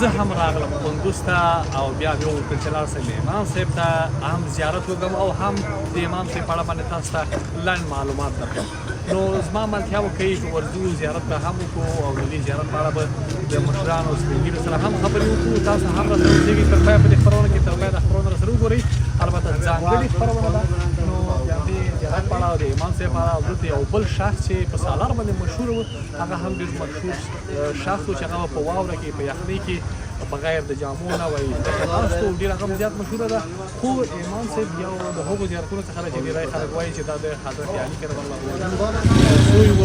زه هم راغلم کندوز ته او بیا مې وغوښتل چې لاړ شم امام صاحب ته هم زیارت وکړم او هم د امام صاحب په اړه باندې تاسو ته لنډ معلومات درکړم. نو زما ملتیا وکړئ چې ورځو زیارت ته هم وکړو او د دې زیارت په اړه به د مشرانو سپین ږیرو سره هم خبرې وکړو. تاسو هم راسره اوسېږئ تر پایه په دې خپرونه کې، تر پایه د خپرونه راسره وګورئ. البته ځانګړې خپرونه ده. نو بیا دې زیارت په اړه او د امام صاحب په اړه او دلته یو بل شخص چې په سالار باندې مشهور و، هغه هم ډېر مشهور شخص و چې هغه په واوره کې په یخنۍ کې بغیر د جامو نه وایي ناست و، ډېر هغه زیات مشهوره ده. خو امام صاحب یو د هغو زیارتونو څخه ده چې ډېری خلک وایي چې دا د حضرت علي کرم الله وجهه زوی و.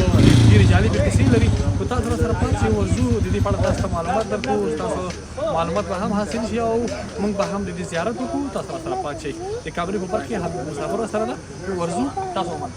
ډېرې جالبې کیسې لري. نو تاسو راسره پاتې شئ، ورځو د دې په اړه تاسو ته معلومات درکړو، تاسو معلومات به هم حاصل شي او موږ به هم د دې زیارت وکړو. تاسو راسره پاتې شئ. د کابل په برخه کې حبیب مسافر سره ده. ورځو تاسو هم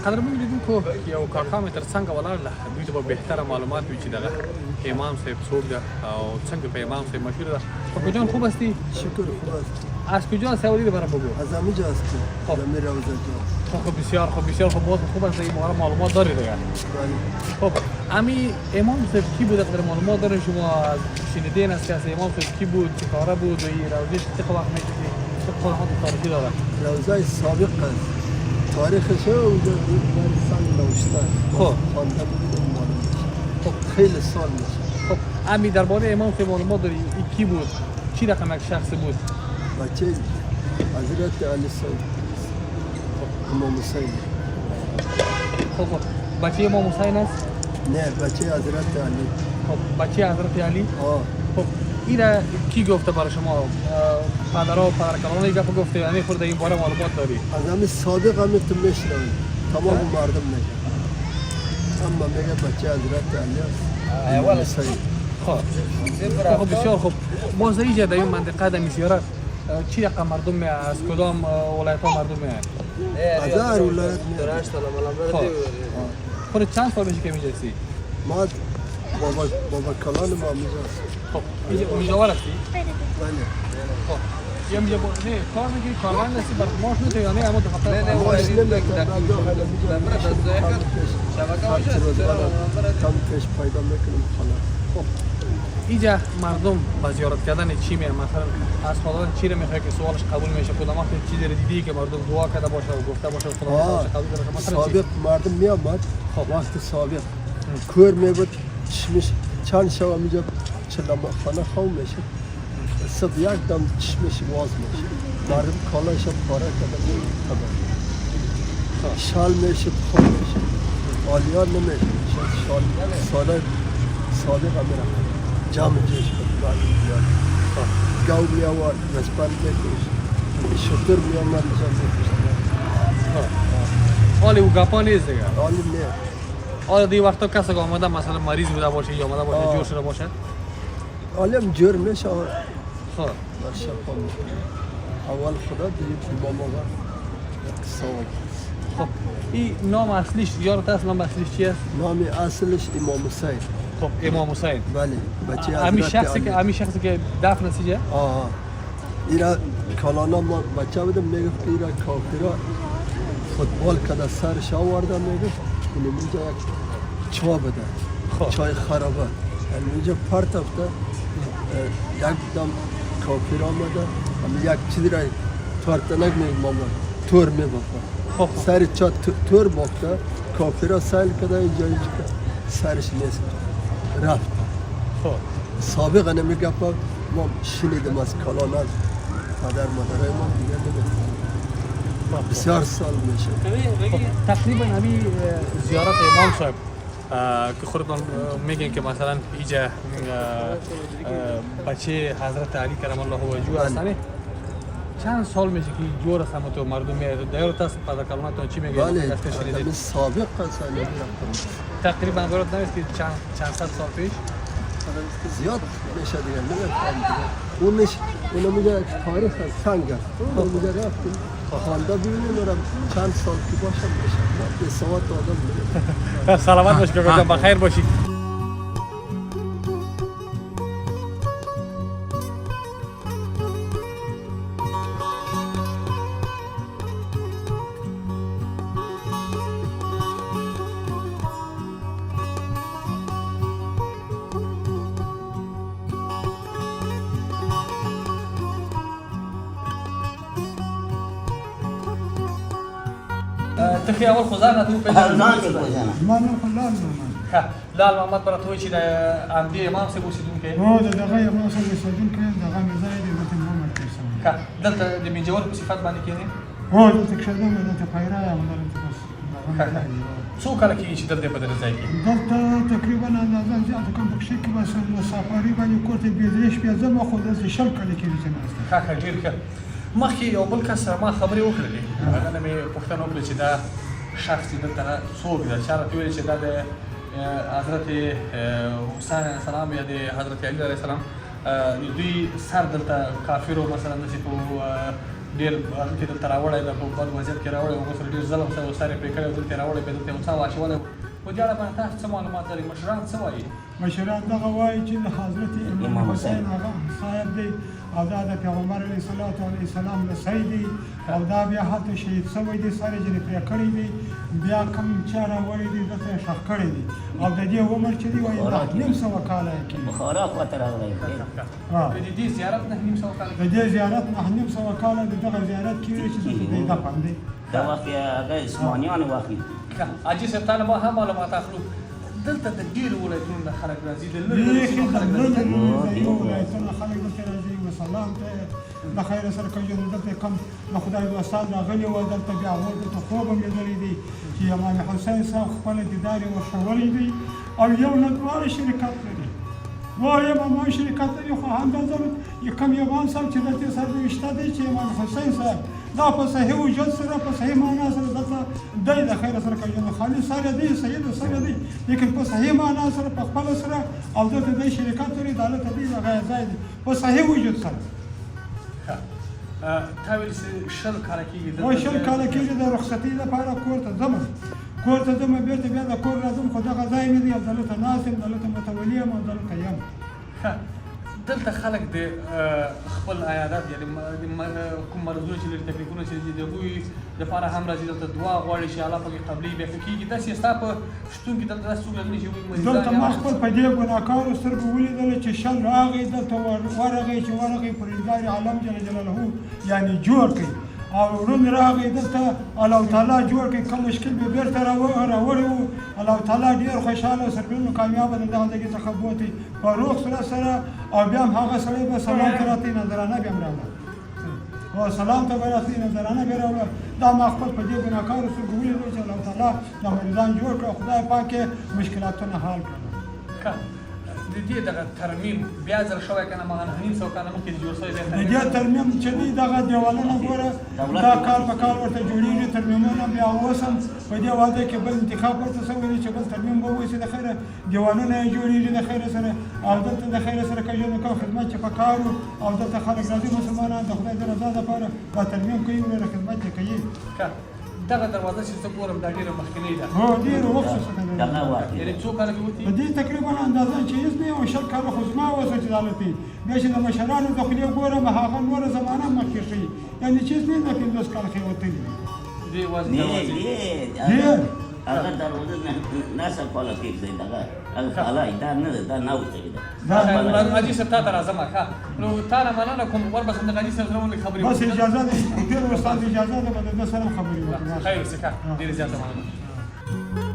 قدرمن لیدونکو یو کاکا مې تر څنګه ولاړ ده، دوی ته به بهتره معلومات وي چې دغه امام صاحب څوک ده او څنګه په امام صاحب مشهور ده. کاکا جان خوب هستی؟ شکر خوب است. از کجا هستی؟ اولی برام بگو. از همینجا هستم. در روزه جا. خب بسیار خوب، بسیار خوب. باز خوب است این مورد معلومات دارید دیگه. بله. خب امی امام صاحب کی بود؟ قدر معلومات دارید شما از شنیدین است که امام صاحب کی بود؟ چه کاره بود؟ و این روزه چه وقت می‌گذشت؟ چه خدمات تاریخی داره؟ روزه سابق است. تاریخش اونجا در سال نوشته. خب خوانده بودم معلوم میشه. خب خیلی سال میشه. خب امی درباره امام صاحب معلومات داری؟ این کی بود؟ چی رقم یک شخص بود؟ بچه حضرت علی سید امام حسین. خب بچه امام حسین است؟ نه بچه حضرت علی. خب بچه حضرت علی؟ خب این کی گفته برای شما؟ پدرها و پدرکلانه این گفت گفته، یعنی خود این باره معلومات داری؟ از همین سابق همین تو میشنوی تمام مردم میگه، اما میگه بچه حضرت علی است امام حسین. خب بسیار خوب. باز اینجا در این منطقه در زیارت چی رقم مردم می از کدام ولایت ها مردم می؟ از هر ولایت می. خود چند سال بشه که میجا هستی؟ ما بابا کلان ما میجا هستیم. خب میجا ور هستی؟ بله. خب یه میجا نه کار میگی کارمند هستی بر ماش نمیتونی یا نه اما تو خطر نه ماش نمیتونی کم پیش پیدا میکنیم خلاص. خب اینجا مردم با زیارت کردن چی میگن؟ مثلا از خدا چی رو میخواد که سوالش قبول میشه؟ کدام وقت چیزی رو دیدی که مردم دعا کرده باشه و گفته باشه خدا قبول کنه؟ مثلا سابق مردم میامد. خب وقت سابق کور میبود چشمش چند شب میجا چلم خانه خواب میشه، صبح یک دم چشمش واز میشه، مردم کالایش پاره کرده خبر شال میشه خواب میشه، آلیان نمیشه شال ساله سابق میره جام جیش کنه گاو میآورد رسپان میکش شطور میآمد جام میکش. حالی او گپا نیست دیگه؟ حالی نه. حالا دی وقتا کسی که آمده مثلا مریض بوده باشه یا آمده باشه جور شده باشه؟ حالی هم جور میشه. خب اول خدا دیگه با ما یک سوال. خب این نام اصلیش یار تاس نام اصلیش چی است؟ نام اصلش امام حسین. خب امام حسین. بله بچه همین شخصی که دفن نسیجه؟ آها ایرا کلانا ما بچه بودم میگفت ایرا کافرا فوتبال کده سرش آورده میگفت این اینجا یک چا بده چای خرابه اینجا پرت افته یک دم کافر آمده یک چیزی را پرتنک میگم تور میبافه سر چا تور بافته کافرا سیل کده اینجا که سرش نیست رفت سابقا نمیگه ما شنیدم از کلانات پدر مادرای ما دیگه نمیدونم بسیار سال میشه تقریبا همین زیارت امام صاحب که خودتون میگین که مثلا اینجا بچه حضرت علی کرم الله وجهه هستن چند سال میشه که جور است تو مردم میاد دایره تاس پدر کلماتون چی میگه بله من سابق سال تقریبا برات نمیست که چند صد سال پیش زیاد میشه دیگه نمیدونم اونش میگه تاریخ از سنگ است اون میگه رفتیم خانده ببینیم برم چند سال که باشم میشه به سواد آدم میگه سلامت باشی که بخیر باشی تخي اول خزانه تو خزانه ما نه خلال ما لال محمد برات وای چې د امدی امام سه اوسیدون کې هو دغه امام سه اوسیدون کې دغه مزاج د وطن محمد ښه دلته د منجور په صفات باندې کېنی هو دلته کښدم دلته پیرا یا دلته بس څو کله کې چې دلته په دې ځای کې دلته تقریبا اندازه زیاته کوم پکې کې بس مسافری باندې کوته بيدریش بیا زما خو دلته شل کله کې چې ناشته ښه ډیر ښه مخکې یو بل کس ما خبرې وکړلې هغه مې پوښتنه وکړه چې دا شخص دلته څوک دی چېرته ویل چې دا د حضرت حسین علیه السلام یا د حضرت علی علیه السلام دوی سر دلته کافرو مثلا داسې په ډېر هغه کې دلته راوړی ده په بد وضعیت کې راوړی هغو سره ډېر ظلم شوی سر یې پرې کړی دلته یې راوړی بیا دلته یې څه واچولی په دې اړه باندې تاسو څه معلومات لرئ مشران څه وایي مشران دغه وایي چې د حضرت امام حسین هغه صاحب دی او دا د پیغمبر علیه السلام لسی دی او دا بیا هلته شهید شوی دی سر یې پرې کړی دی بیا کوم چا راوړی دی دلته یې ښخ کړی دی او د دې عمر چې دی وایي 900 کاله یې کېږي بخارا خواته راغلی د دې زیارت 900 کاله د دې زیارت 900 کاله د دغه زیارت کېږي چې دلته دفن دی دا وخت یې هغه عثمانیانو واخلي حاجي صاحب تا نه ما هم معلومات اخلو دلته د ډېرو ولایتونو نه خلک راځي د لرې ولایتونو خلک دلته راځي وسلام ته د خیر سره کوي دلته کم د خدای دوستان راغلي وو دلته بیا هغوی دلته خوب هم لیدلی دی چې امام حسین صاحب خپل دیدار یې ورښولی دی او یو نه دواړه شرکت لري دواړه امامان شرکت لري خو همداسې کوم یوان صاحب چې دلته سرنوشته دی چې امام حسین صاحب دا په صحیح وجود سره په صحیح معنا سره دلته دی د خیر سره کوي نو خالي سره دی سید سره دی لیکن په صحیح معنا سره په خپل سره او دلته د شرکت لري دالته دی هغه ځای دی په صحیح وجود سره تا ویل چې شل کاله کېږي وایي شل کاله کېږي د رخصتۍ لپاره کور ته ځم بېرته بیا د کور راځم خو دغه ځای مې دی او دلته ناست یم دلته متولي یم او دلته یم دلته خلک د خپل عیادت یعنې کوم مرضونه چې لري تکلیفونه چې دي د هغوی دپاره هم راځي دلته دعا غواړي چې الله پکې قبلې بیا ښه کېږي داسې ستا په شتون کې دلته داسې څوک راغلي چې هغوی دلته ما خپل په دې ګناهکارو سترګو ولیدله چې شل راغی دلته ورغی پروردګار عالم جل جلاله یعنې جوړ کړي او ورون راغی دلته الله تعالی جوړ کړي کوم مشکل به بیرته راوړی وو الله تعالی ډېر خوشحاله سربیرونو کامیابه د دغه ځای څخه بوتې په روغ صورت سره او بیا هم هغه سړی به سلام ته راته نظرانه بیا هم راوړه او سلام ته به راته نظرانه بیا راوړه دا ما خپل په دې ګناهکارو سترګو ولیدل چې الله تعالی دا مریضان جوړ کړه خدای پاک یې مشکلاتونه حل کړل د دې دغه ترمیم بیا ځل شوی که نه مغه 900 کاله مخکې جوړ شوی دی د دې ترمیم چې دی دغه دیوالونه ګوره دا کال په کال ورته جوړېږي ترمیمونه بیا اوس هم په دې واده کې بل انتخاب ورته شوی دی چې بل ترمیم به وشي د خیره دیوالونه یې جوړېږي د خیره سره او دلته د خیره سره که ژوند کوم خدمت چې په کار وو او دلته خلک راځي مسلمانان د خدای د رضا دپاره دا ترمیم کوي ورته خدمت یې کوي دغه دروازه چې زه ګورم دا ډېره مخکینۍ ده هو ډېر وخت څخه ده دغه واقع یعنې څو کاله کې وتي په دې تقریبا اندازه چې هېڅ نه یو شل کاله خو زما اوسه چې دالتي بیا چې د مشرانو د خولې ګورم هغه نوره زمانه مخکې ښیي یعنې چې هېڅ نه ده 50 کاله کې وتلي دې وازې نه دروازې ډېر هغه دروازه نه څه کوله کې ځای دغه هغه خلا دا نه ده دا نه وځي دا غاجي صاحب تا ته راځم ښه نو تا نه مننه کوم ورپسې د غاجي صاحب سره ولې خبرې بس وکړو اجازه ده ډېر استاد اجازه ده به د ده سره خبرې وکړو خیر اوسې ښه ډېرې زیاته مننه